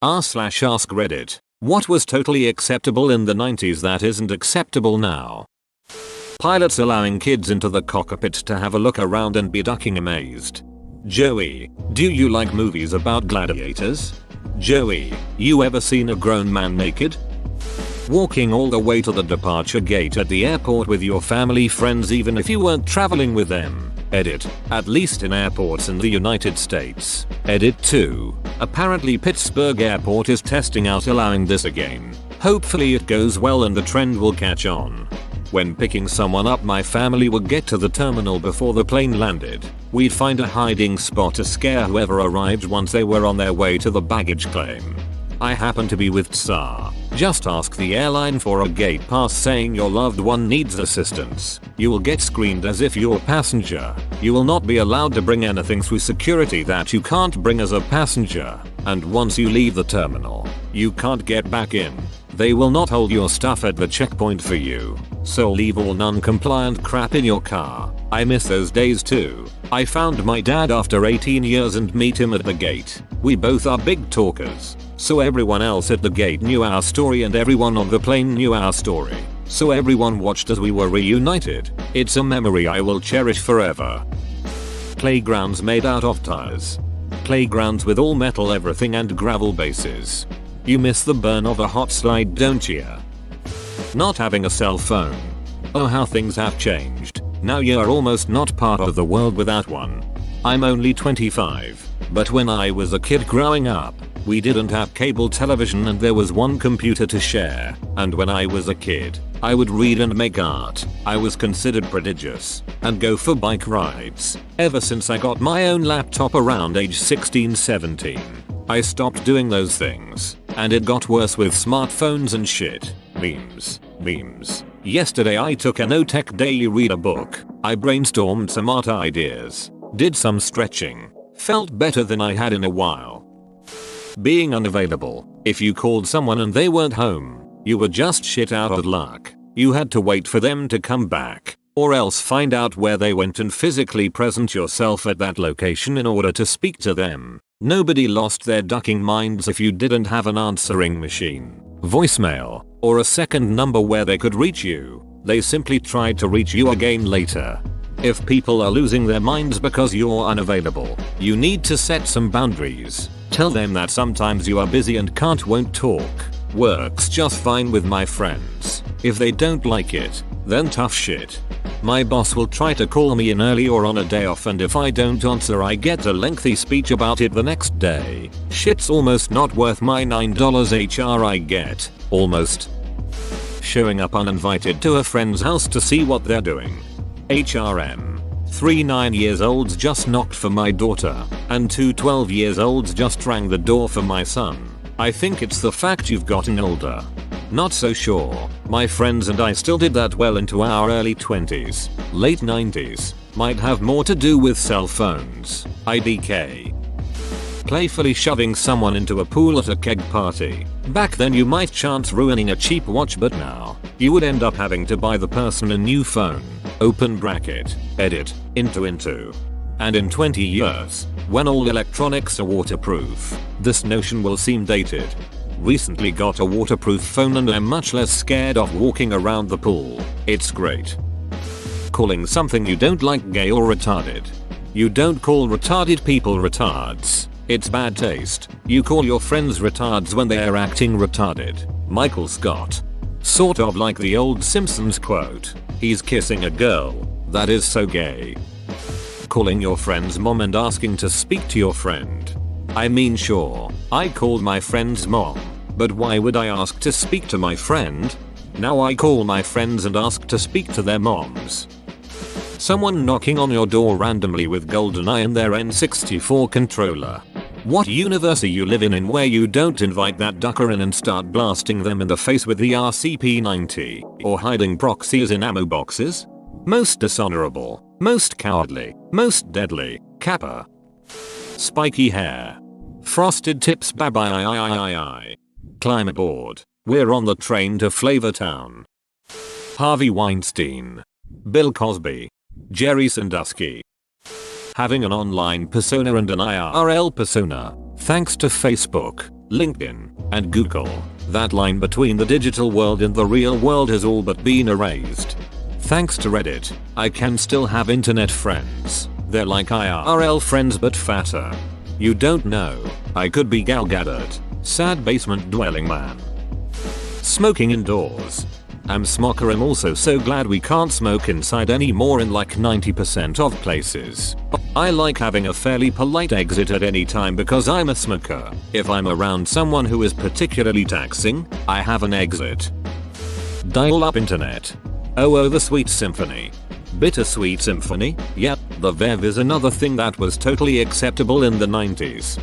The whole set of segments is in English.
r/ask Reddit. What was totally acceptable in the 90s that isn't acceptable now? Pilots allowing kids into the cockpit to have a look around and be ducking amazed. Joey, do you like movies about gladiators? Joey, you ever seen a grown man naked? Walking all the way to the departure gate at the airport with your family friends even if you weren't traveling with them. Edit. At least in airports in the United States. Edit 2. Apparently Pittsburgh Airport is testing out allowing this again. Hopefully it goes well and the trend will catch on. When picking someone up, my family would get to the terminal before the plane landed. We'd find a hiding spot to scare whoever arrived once they were on their way to the baggage claim. I happen to be with Tsar. Just ask the airline for a gate pass saying your loved one needs assistance. You will get screened as if you're a passenger. You will not be allowed to bring anything through security that you can't bring as a passenger. And once you leave the terminal, you can't get back in. They will not hold your stuff at the checkpoint for you. So leave all non-compliant crap in your car. I miss those days too. I found my dad after 18 years and meet him at the gate. We both are big talkers. So everyone else at the gate knew our story and everyone on the plane knew our story. So everyone watched as we were reunited. It's a memory I will cherish forever. Playgrounds made out of tires. Playgrounds with all metal everything and gravel bases. You miss the burn of a hot slide, don't you? Not having a cell phone. Oh, how things have changed. Now you're almost not part of the world without one. I'm only 25, but when I was a kid growing up, we didn't have cable television and there was one computer to share. And when I was a kid, I would read and make art. I was considered prodigious and go for bike rides. Ever since I got my own laptop around age 16-17, I stopped doing those things. And it got worse with smartphones and shit. Memes. Yesterday I took a no-tech daily reader book. I brainstormed some art ideas. Did some stretching. Felt better than I had in a while. Being unavailable. If you called someone and they weren't home, you were just shit out of luck. You had to wait for them to come back, or else find out where they went and physically present yourself at that location in order to speak to them. Nobody lost their ducking minds if you didn't have an answering machine, voicemail, or a second number where they could reach you. They simply tried to reach you again later. If people are losing their minds because you're unavailable, you need to set some boundaries. Tell them that sometimes you are busy and won't talk. Works just fine with my friends. If they don't like it, then tough shit. My boss will try to call me in early or on a day off, and if I don't answer I get a lengthy speech about it the next day. Shit's almost not worth my $9 HR I get. Almost. Showing up uninvited to a friend's house to see what they're doing. HRM. 3 9-year-olds just knocked for my daughter, and 2 12-year-olds just rang the door for my son. I think it's the fact you've gotten older. Not so sure. My friends and I still did that well into our early 20s, late 90s. Might have more to do with cell phones. IDK. Playfully shoving someone into a pool at a keg party. Back then you might chance ruining a cheap watch, but now you would end up having to buy the person a new phone. Open bracket. Edit. Into. And in 20 years, when all electronics are waterproof, this notion will seem dated. Recently got a waterproof phone and I'm much less scared of walking around the pool. It's great. Calling something you don't like gay or retarded. You don't call retarded people retards. It's bad taste. You call your friends retards when they are acting retarded. Michael Scott. Sort of like the old Simpsons quote. He's kissing a girl. That is so gay. Calling your friend's mom and asking to speak to your friend. I mean, sure, I called my friend's mom, but why would I ask to speak to my friend? Now I call my friends and ask to speak to their moms. Someone knocking on your door randomly with GoldenEye and their N64 controller. What universe are you living in where you don't invite that ducker in and start blasting them in the face with the RCP-90, or hiding proxies in ammo boxes? Most dishonorable, most cowardly, most deadly, Kappa. Spiky hair. Frosted tips, bye bye. Climb aboard. We're on the train to Flavortown. Harvey Weinstein. Bill Cosby. Jerry Sandusky. Having an online persona and an IRL persona, thanks to Facebook. LinkedIn, and Google. That line between the digital world and the real world has all but been erased. Thanks to Reddit, I can still have internet friends. They're like IRL friends but fatter. You don't know, I could be Gal Gadot, sad basement dwelling man. Smoking indoors. I'm smoker. I'm also so glad we can't smoke inside anymore in like 90% of places. I like having a fairly polite exit at any time because I'm a smoker. If I'm around someone who is particularly taxing, I have an exit. Dial-up internet. Oh, the sweet symphony. Bittersweet symphony? Yep, the Vev is another thing that was totally acceptable in the 90s.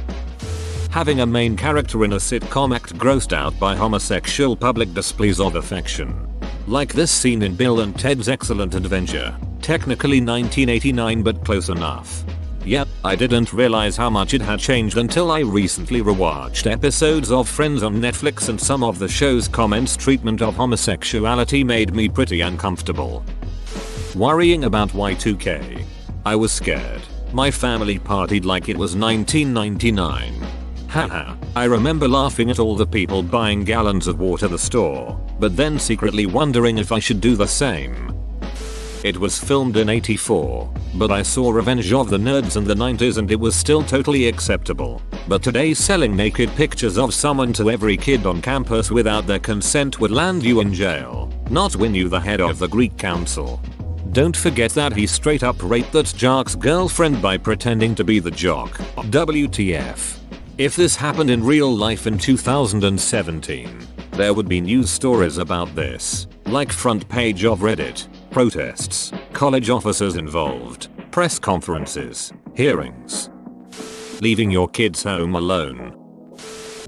Having a main character in a sitcom act grossed out by homosexual public displays of affection. Like this scene in Bill and Ted's Excellent Adventure. Technically 1989 but close enough. Yep, I didn't realize how much it had changed until I recently rewatched episodes of Friends on Netflix, and some of the show's comments' treatment of homosexuality made me pretty uncomfortable. Worrying about Y2K. I was scared. My family partied like it was 1999. Haha, I remember laughing at all the people buying gallons of water at the store, but then secretly wondering if I should do the same. It was filmed in '84, but I saw Revenge of the Nerds in the 90s and it was still totally acceptable. But today selling naked pictures of someone to every kid on campus without their consent would land you in jail, not win you the head of the Greek council. Don't forget that he straight up raped that jock's girlfriend by pretending to be the jock. WTF. If this happened in real life in 2017, there would be news stories about this, like front page of Reddit, protests, college officers involved, press conferences, hearings. Leaving your kids home alone.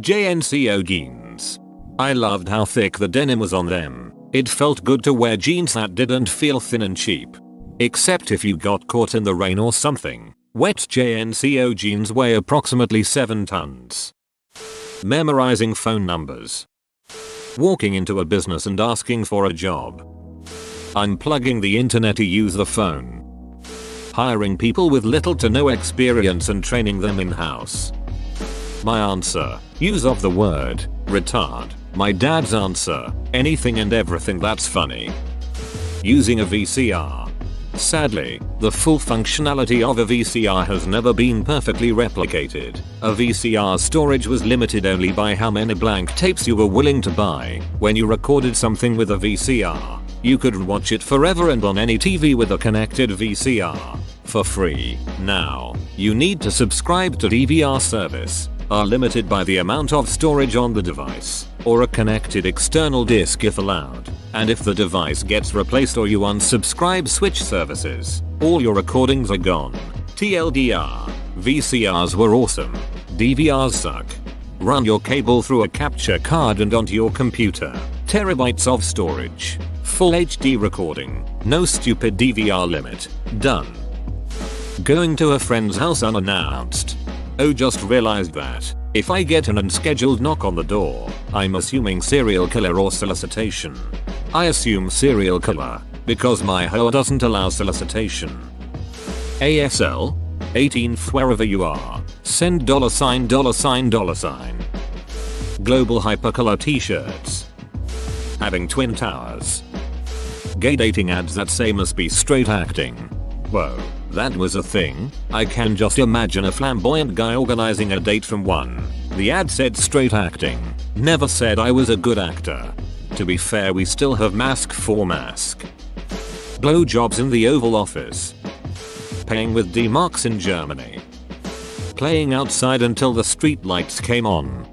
JNCO jeans. I loved how thick the denim was on them. It felt good to wear jeans that didn't feel thin and cheap. Except if you got caught in the rain or something. Wet JNCO jeans weigh approximately 7 tons. Memorizing phone numbers. Walking into a business and asking for a job. Unplugging the internet to use the phone. Hiring people with little to no experience and training them in-house. My answer, use of the word, retard. My dad's answer, anything and everything that's funny. Using a VCR. Sadly, the full functionality of a VCR has never been perfectly replicated. A VCR storage was limited only by how many blank tapes you were willing to buy. When you recorded something with a VCR, you could watch it forever and on any TV with a connected VCR. For free. Now, you need to subscribe to DVR service, are limited by the amount of storage on the device, or a connected external disk if allowed. And if the device gets replaced or you unsubscribe switch services, all your recordings are gone. TLDR. VCRs were awesome. DVRs suck. Run your cable through a capture card and onto your computer. Terabytes of storage. Full HD recording. No stupid DVR limit. Done. Going to a friend's house unannounced. Oh, just realized that if I get an unscheduled knock on the door, I'm assuming serial killer or solicitation. I assume serial killer because my hoe doesn't allow solicitation. ASL 18th wherever you are. Send $$. Global hypercolor t-shirts. Having twin towers. Gay dating ads that say must be straight acting. Whoa. That was a thing? I can just imagine a flamboyant guy organizing a date from one. The ad said straight acting. Never said I was a good actor. To be fair, we still have mask for mask. Blowjobs in the Oval Office. Paying with D-marks in Germany. Playing outside until the street lights came on.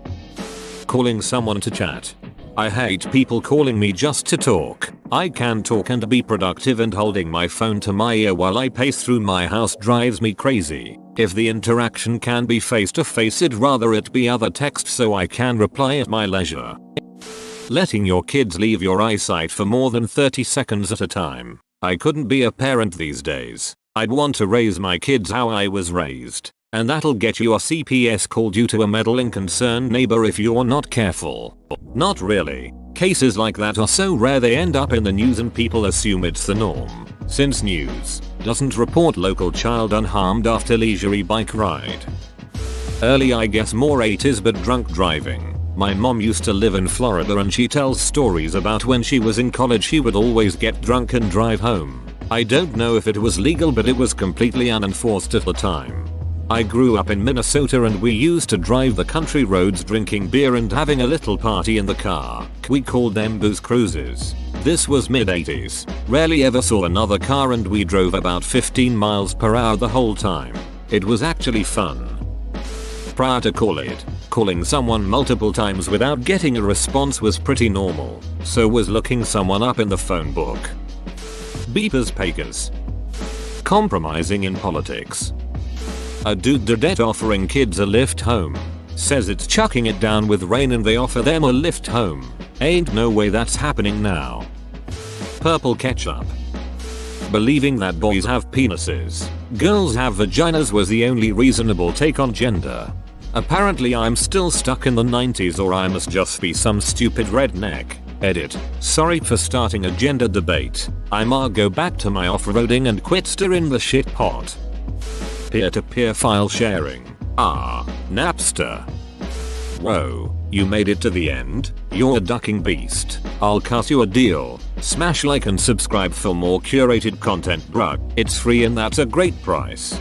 Calling someone to chat. I hate people calling me just to talk. I can talk and be productive, and holding my phone to my ear while I pace through my house drives me crazy. If the interaction can be face to face, I'd rather it be other text so I can reply at my leisure. Letting your kids leave your eyesight for more than 30 seconds at a time. I couldn't be a parent these days. I'd want to raise my kids how I was raised. And that'll get you a CPS call due to a meddling concerned neighbor if you're not careful. Not really. Cases like that are so rare they end up in the news and people assume it's the norm, since news doesn't report local child unharmed after leisurely bike ride. Early I guess more 80s but drunk driving. My mom used to live in Florida and she tells stories about when she was in college she would always get drunk and drive home. I don't know if it was legal but it was completely unenforced at the time. I grew up in Minnesota and we used to drive the country roads drinking beer and having a little party in the car. We called them booze cruises. This was mid 80s. Rarely ever saw another car and we drove about 15 miles per hour the whole time. It was actually fun. Prior to calling someone multiple times without getting a response was pretty normal. So was looking someone up in the phone book. Beepers Pakers. Compromising in politics. A dude dead offering kids a lift home. Says it's chucking it down with rain and they offer them a lift home. Ain't no way that's happening now. Purple ketchup. Believing that boys have penises, girls have vaginas was the only reasonable take on gender. Apparently I'm still stuck in the 90s or I must just be some stupid redneck. Edit. Sorry for starting a gender debate. I'ma go back to my off-roading and quit stirring the shit pot. Peer-to-peer file sharing. Napster. Whoa, you made it to the end? You're a ducking beast. I'll cut you a deal. Smash like and subscribe for more curated content, bruh. It's free and that's a great price.